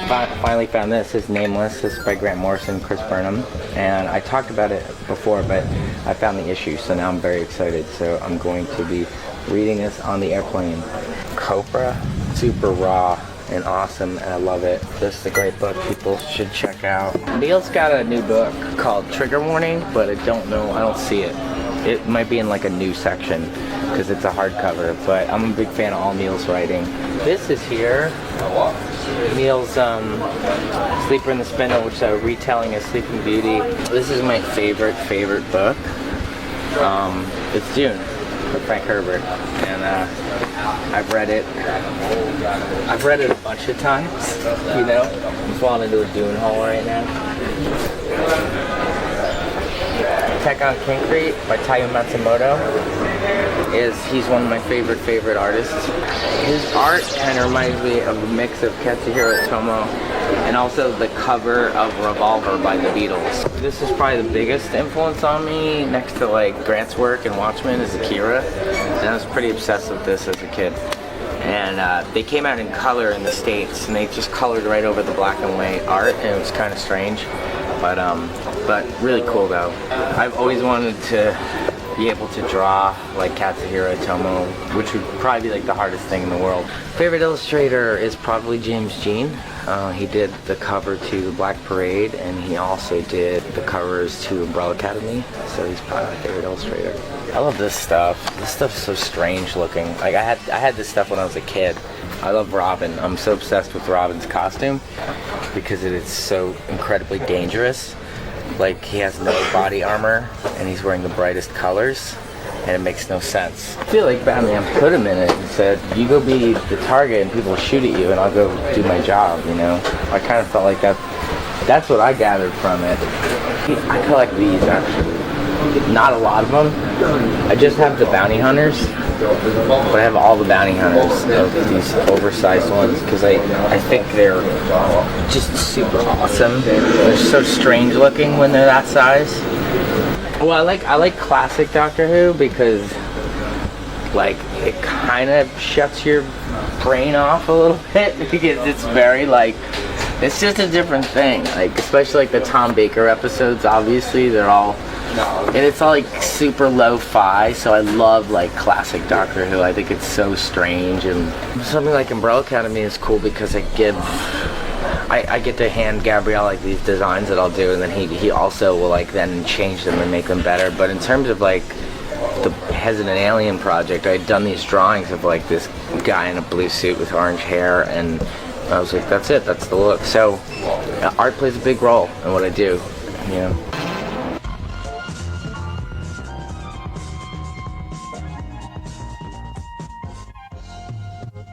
finally found this. It's Nameless. This is by Grant Morrison, Chris Burnham, and I talked about it before, but I found the issue, so now I'm very excited. So I'm going to be reading this on the airplane. Copra, super raw and awesome, and I love it. This is a great book people should check out. Neil's got a new book called Trigger Warning, but I don't see it. It might be in like a new section because it's a hardcover, but I'm a big fan of all Neil's writing. This is here. Neil's Sleeper in the Spindle, which is a retelling of Sleeping Beauty. This is my favorite book. It's Dune by Frank Herbert, and I've read it a bunch of times, you know. I'm falling into a Dune hole right now. Attack on Concrete by Taiyo Matsumoto. He's one of my favorite artists. His art kind of reminds me of a mix of Katsuhiro Otomo and also the cover of Revolver by the Beatles. This is probably the biggest influence on me, next to like Grant's work and Watchmen, is Akira. And I was pretty obsessed with this as a kid. And they came out in color in the States, and they just colored right over the black and white art, and it was kind of strange. But really cool though. I've always wanted to be able to draw like Katsuhiro Otomo, which would probably be like the hardest thing in the world. Favorite illustrator is probably James Jean. He did the cover to Black Parade, and he also did the covers to Umbrella Academy, so he's probably my favorite illustrator. I love this stuff. This stuff's so strange looking. Like I had this stuff when I was a kid. I love Robin. I'm so obsessed with Robin's costume because it is so incredibly dangerous. Like, he has no body armor, and he's wearing the brightest colors, and it makes no sense. I feel like Batman put him in it and said, you go be the target and people shoot at you and I'll go do my job, you know? I kind of felt like that's what I gathered from it. I collect these, actually. Not a lot of them. I just have the bounty hunters, but I have all the bounty hunters of these oversized ones because I think they're just super awesome. They're so strange looking when they're that size. Well, I like classic Doctor Who because like it kind of shuts your brain off a little bit because it's very like, it's just a different thing. Like, especially like the Tom Baker episodes, obviously they're all, and it's all like super lo-fi, so I love like classic Doctor Who. I think it's so strange, and something like Umbrella Academy is cool because I get to hand Gabrielle like these designs that I'll do, and then he also will like then change them and make them better. But in terms of like the Hesitant Alien project, I had done these drawings of like this guy in a blue suit with orange hair, and I was like, that's it, that's the look. So art plays a big role in what I do, you know.